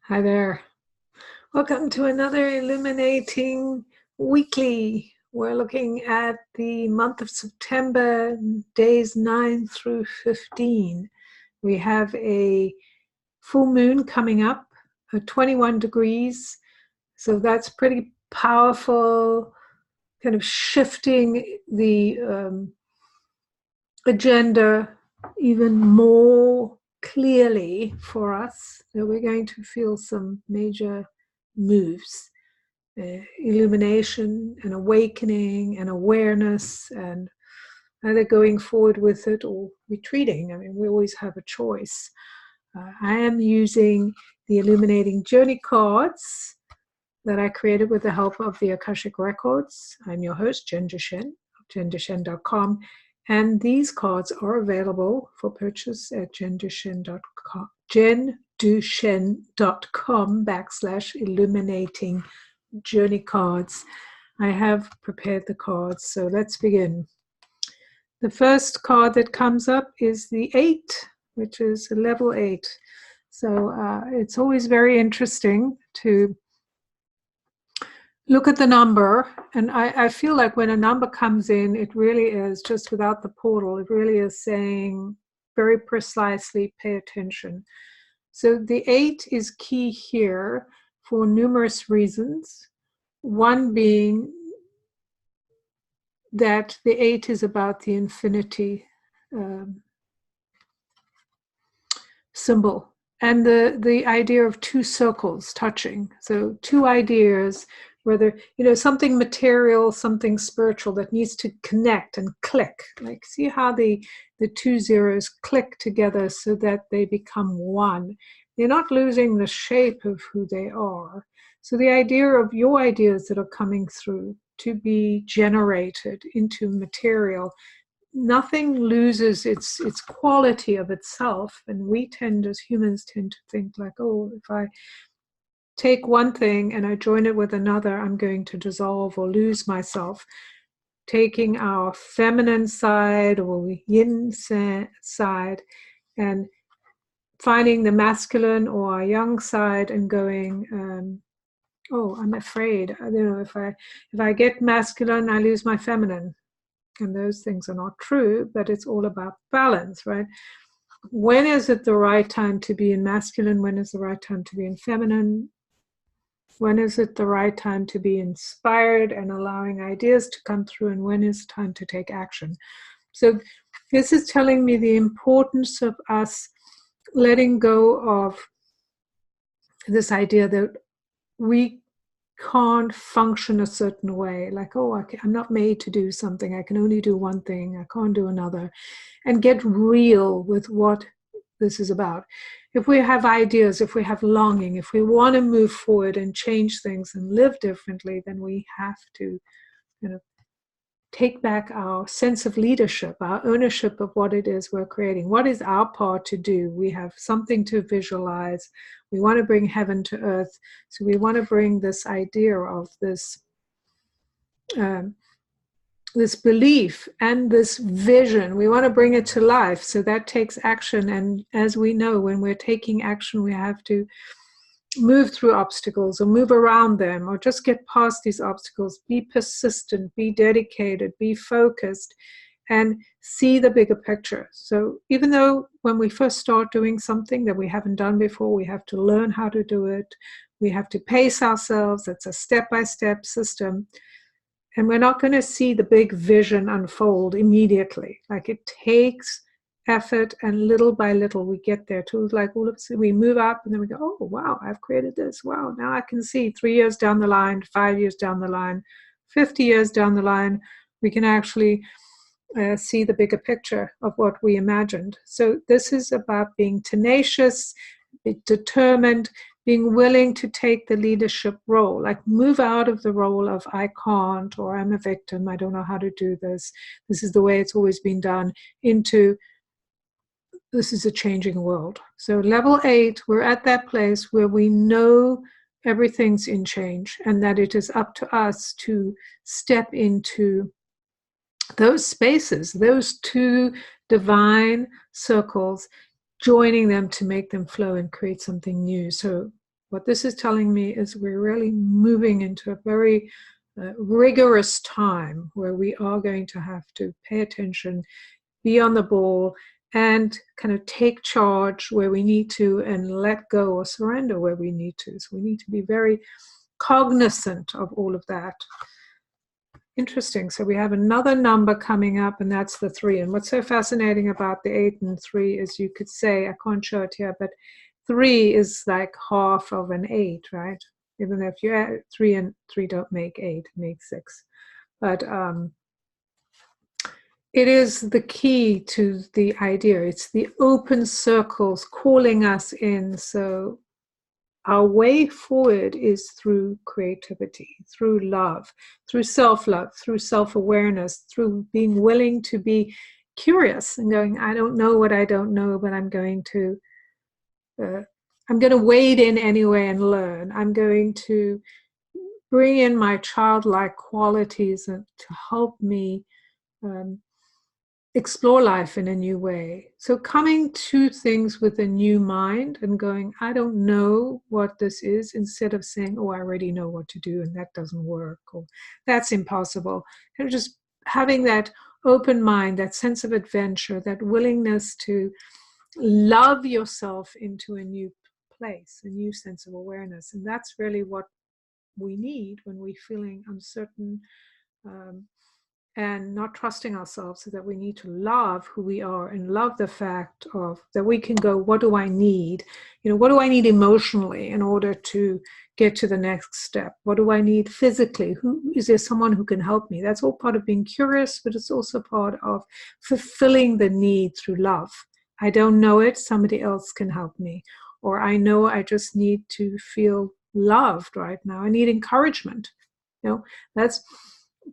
Hi there. Welcome to another Illuminating Weekly. We're looking at the month of September, days 9 through 15. We have a full moon coming up at 21 degrees. So that's pretty powerful, kind of shifting the agenda even more clearly for us. So we're going to feel some major moves, illumination and awakening and awareness, and either going forward with it or retreating. I mean, we always have a choice. I am using the Illuminating Journey Cards that I created with the help of the Akashic Records. I'm your host, Jen Duchene, of jenduchene.com. And these cards are available for purchase at jenduchene.com, jenduchene.com/illuminating journey cards. I have prepared the cards, so let's begin. The first card that comes up is the 8, which is level 8. So it's always very interesting to look at the number, and I feel like when a number comes in, it really is, just without the portal, it really is saying very precisely, pay attention. So the 8 is key here for numerous reasons. One being that the 8 is about the infinity symbol, and the idea of two circles touching. So two ideas, whether something material, something spiritual, that needs to connect and click. Like, see how the two zeros click together so that they become one. They're not losing the shape of who they are. So the idea of your ideas that are coming through to be generated into material, nothing loses its quality of itself. And we as humans tend to think like, oh, if I take one thing and I join it with another, I'm going to dissolve or lose myself. Taking our feminine side or yin side and finding the masculine or our yang side and going, oh, I'm afraid, if I get masculine, I lose my feminine. And those things are not true, but it's all about balance, right? When is it the right time to be in masculine? When is the right time to be in feminine? When is it the right time to be inspired and allowing ideas to come through? And when is it time to take action? So this is telling me the importance of us letting go of this idea that we can't function a certain way, like, oh, I'm not made to do something, I can only do one thing, I can't do another, and get real with what this is about. If we have ideas, if we have longing, if we want to move forward and change things and live differently, then we have to take back our sense of leadership, our ownership of what it is we're creating. What is our part to do? We have something to visualize. We want to bring heaven to earth. So we want to bring this idea of this belief and this vision. We want to bring it to life. So that takes action. And as we know, when we're taking action, we have to move through obstacles or move around them or just get past these obstacles. Be persistent, be dedicated, be focused, and see the bigger picture. So even though when we first start doing something that we haven't done before, we have to learn how to do it. We have to pace ourselves. It's a step-by-step system. And we're not going to see the big vision unfold immediately. Like, it takes effort, and little by little we get there too. Like, all of a sudden we move up and then we go, oh wow, I've created this. Wow, now I can see 3 years down the line, 5 years down the line, 50 years down the line, we can actually see the bigger picture of what we imagined. So this is about being tenacious, determined, being willing to take the leadership role, like move out of the role of I can't, or I'm a victim, I don't know how to do this, this is the way it's always been done, into this is a changing world. So level 8, we're at that place where we know everything's in change and that it is up to us to step into those spaces, those two divine circles, joining them to make them flow and create something new. So what this is telling me is we're really moving into a very rigorous time where we are going to have to pay attention, be on the ball, and kind of take charge where we need to and let go or surrender where we need to. So we need to be very cognizant of all of that. Interesting. So we have another number coming up, and that's the 3. And what's so fascinating about the 8 and 3 is, you could say, I can't show it here, but 3 is like half of an 8, right? Even though if you add 3 and 3 don't make 8, it makes 6. But it is the key to the idea. It's the open circles calling us in. So our way forward is through creativity, through love, through self-love, through self-awareness, through being willing to be curious and going, I don't know what I don't know, but I'm going to wade in anyway and learn. I'm going to bring in my childlike qualities and to help me explore life in a new way. So coming to things with a new mind and going, I don't know what this is, instead of saying, oh, I already know what to do and that doesn't work, or that's impossible. And just having that open mind, that sense of adventure, that willingness to love yourself into a new place, a new sense of awareness. And that's really what we need when we're feeling uncertain, and not trusting ourselves, so that we need to love who we are and love the fact of that we can go, what do I need? What do I need emotionally in order to get to the next step? What do I need physically? Is there someone who can help me? That's all part of being curious, but it's also part of fulfilling the need through love. I don't know it, somebody else can help me. Or I know I just need to feel loved right now. I need encouragement. That's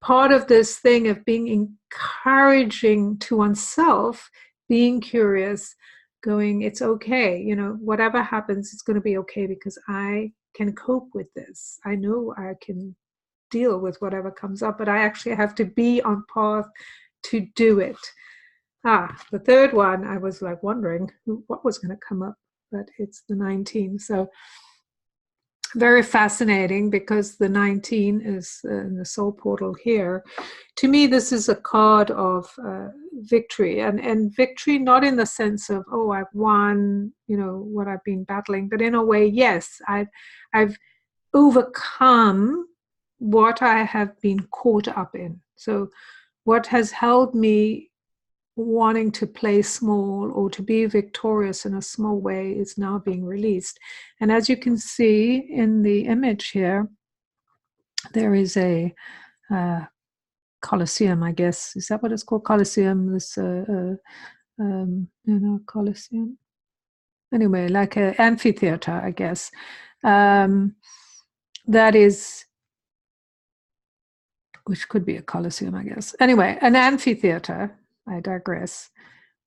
part of this thing of being encouraging to oneself, being curious, going, it's okay, whatever happens, it's going to be okay, because I can cope with this. I know I can deal with whatever comes up, but I actually have to be on path to do it. The third one, I was like wondering what was going to come up, but it's the 19. So very fascinating, because the 19 is in the soul portal here. To me, this is a card of victory, and victory not in the sense of, oh, I've won, what I've been battling, but in a way, yes, I've overcome what I have been caught up in. So what has held me wanting to play small or to be victorious in a small way is now being released. And as you can see in the image here, there is a Colosseum, I guess. Is that what it's called? Colosseum, this, Colosseum. Anyway, like an amphitheater, I guess. That is, which could be a Colosseum, I guess. Anyway, an amphitheater, I digress,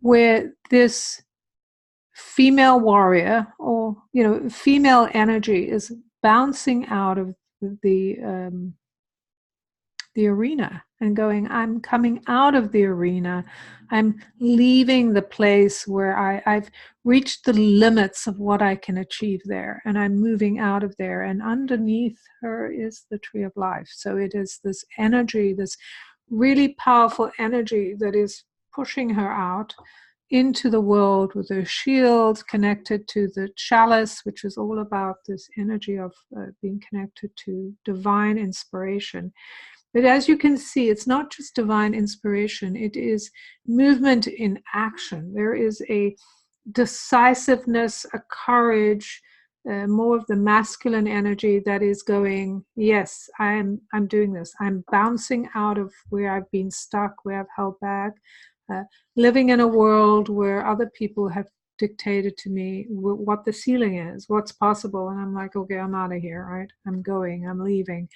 where this female warrior, or female energy, is bouncing out of the arena and going, I'm coming out of the arena. I'm leaving the place where I've reached the limits of what I can achieve there, and I'm moving out of there. And underneath her is the tree of life. So it is this energy, this really powerful energy, that is pushing her out into the world with her shield connected to the chalice, which is all about this energy of being connected to divine inspiration. But as you can see, it's not just divine inspiration, it is movement in action. There is a decisiveness, a courage, more of the masculine energy that is going, yes, I'm doing this. I'm bouncing out of where I've been stuck, where I've held back, living in a world where other people have dictated to me what the ceiling is, what's possible. And I'm like, okay, I'm out of here, right? I'm going, I'm leaving.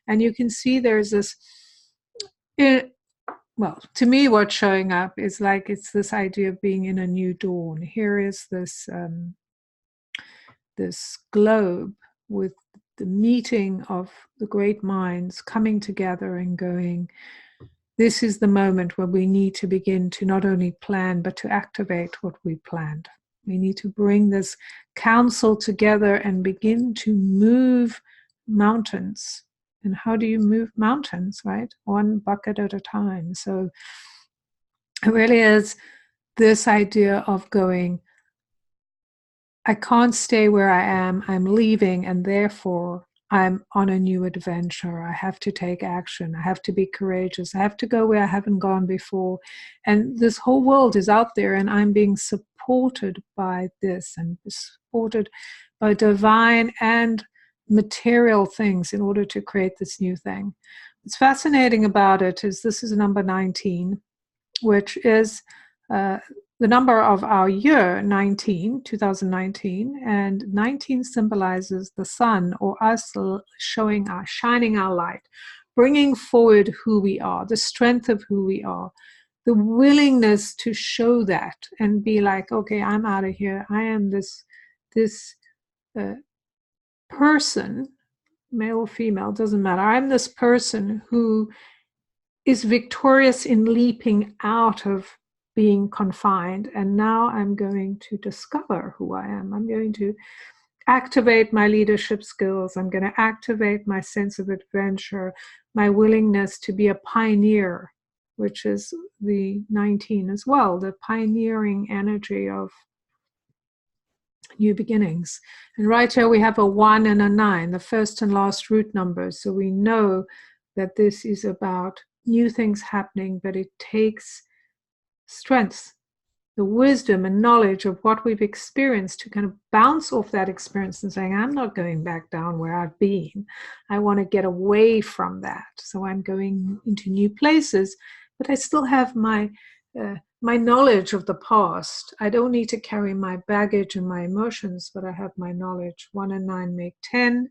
And you can see there's this, well, to me, what's showing up is like, it's this idea of being in a new dawn. Here is this, this globe with the meeting of the great minds coming together and going, this is the moment where we need to begin to not only plan, but to activate what we planned. We need to bring this council together and begin to move mountains. And how do you move mountains, right? One bucket at a time. So it really is this idea of going, I can't stay where I am, I'm leaving, and therefore I'm on a new adventure. I have to take action. I have to be courageous. I have to go where I haven't gone before. And this whole world is out there, and I'm being supported by this and supported by divine and material things in order to create this new thing. What's fascinating about it is this is number 19, which is the number of our year 2019, and 19 symbolizes the sun, or us shining our light, bringing forward who we are, the strength of who we are, the willingness to show that and be like, okay, I'm out of here. I am this person, male or female, doesn't matter. I'm this person who is victorious in leaping out of being confined, and now I'm going to discover who I am. I'm going to activate my leadership skills. I'm going to activate my sense of adventure, my willingness to be a pioneer, which is the 19 as well, the pioneering energy of new beginnings. And right here we have a 1 and a 9, the first and last root numbers. So we know that this is about new things happening, but it takes strength, the wisdom and knowledge of what we've experienced to kind of bounce off that experience and saying, I'm not going back down where I've been. I want to get away from that. So I'm going into new places, but I still have my knowledge of the past. I don't need to carry my baggage and my emotions, but I have my knowledge. 1 and 9 make 10,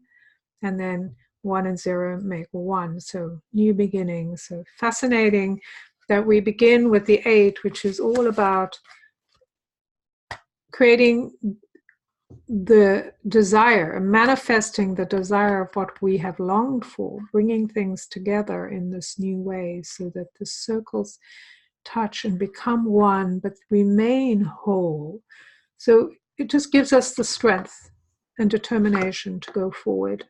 and then 1 and 0 make 1. So new beginnings. So fascinating that we begin with the 8, which is all about creating the desire, manifesting the desire of what we have longed for, bringing things together in this new way so that the circles touch and become one, but remain whole. So it just gives us the strength and determination to go forward.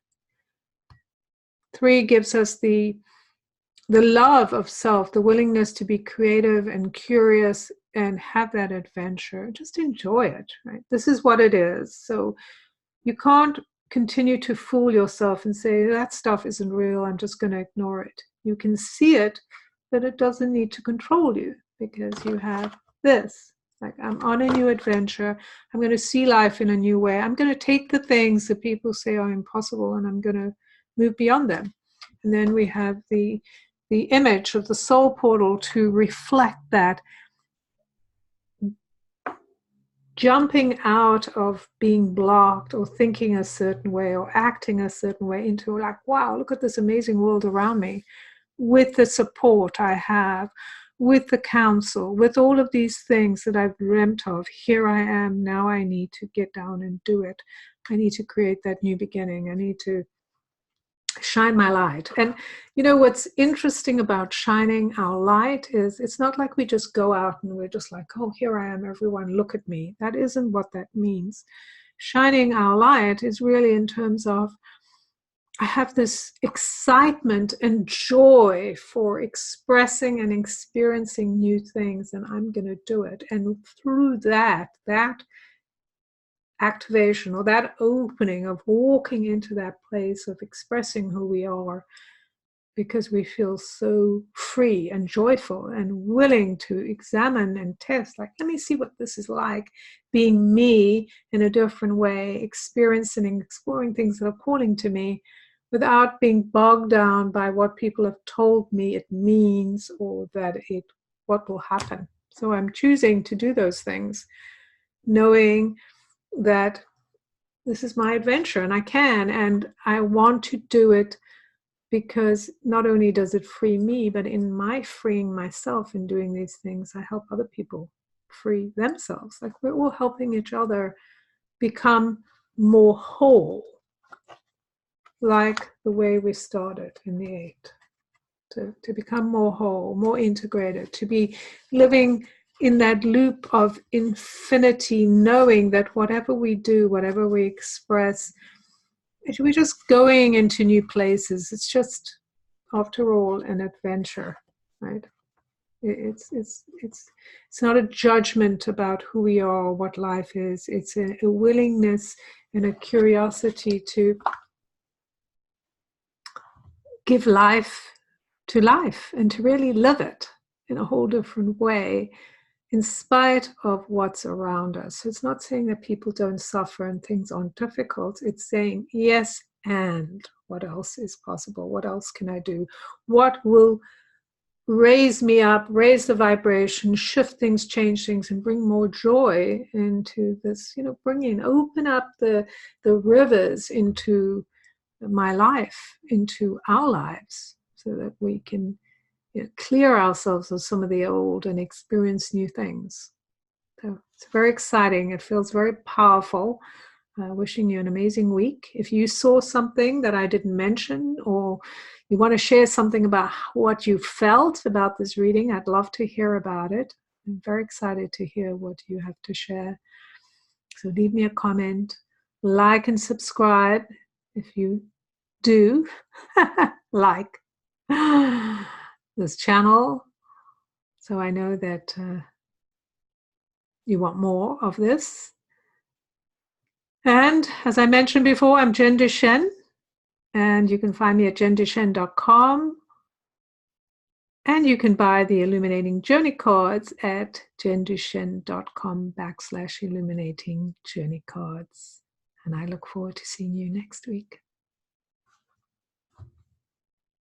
3 gives us the love of self, the willingness to be creative and curious and have that adventure. Just enjoy it, right? This is what it is. So you can't continue to fool yourself and say, that stuff isn't real, I'm just going to ignore it. You can see it, but it doesn't need to control you because you have this. Like, I'm on a new adventure. I'm going to see life in a new way. I'm going to take the things that people say are impossible and I'm going to move beyond them. And then we have the image of the soul portal to reflect that, jumping out of being blocked or thinking a certain way or acting a certain way into like, wow, look at this amazing world around me with the support I have, with the counsel, with all of these things that I've dreamt of. Here I am. Now I need to get down and do it. I need to create that new beginning. I need to shine my light. And you know what's interesting about shining our light is it's not like we just go out and we're just like, oh, here I am, everyone look at me. That isn't what that means. Shining our light is really in terms of, I have this excitement and joy for expressing and experiencing new things, and I'm going to do it. And through that activation or that opening of walking into that place of expressing who we are, because we feel so free and joyful and willing to examine and test, like, let me see what this is like being me in a different way, experiencing and exploring things that are calling to me without being bogged down by what people have told me it means or that what will happen. So I'm choosing to do those things, knowing that this is my adventure and I can, and I want to do it because not only does it free me, but in my freeing myself in doing these things, I help other people free themselves. Like, we're all helping each other become more whole, like the way we started in the 8. To become more whole, more integrated, to be living in that loop of infinity, knowing that whatever we do, whatever we express, we're just going into new places. It's just, after all, an adventure, right? It's not a judgment about who we are or what life is. It's a willingness and a curiosity to give life to life and to really live it in a whole different way, in spite of what's around us. So it's not saying that people don't suffer and things aren't difficult. It's saying, yes, and what else is possible? What else can I do? What will raise me up, raise the vibration, shift things, change things, and bring more joy into this, open up the rivers into my life, into our lives, so that we can clear ourselves of some of the old and experience new things. So it's very exciting. It feels very powerful. Wishing you an amazing week. If you saw something that I didn't mention, or you want to share something about what you felt about this reading, I'd love to hear about it. I'm very excited to hear what you have to share. So leave me a comment, like and subscribe if you do like this channel, so I know that you want more of this. And as I mentioned before, I'm Jen Duchene, and you can find me at jenduchene.com, and you can buy the Illuminating Journey Cards at jenduchene.com/Illuminating Journey Cards. And I look forward to seeing you next week.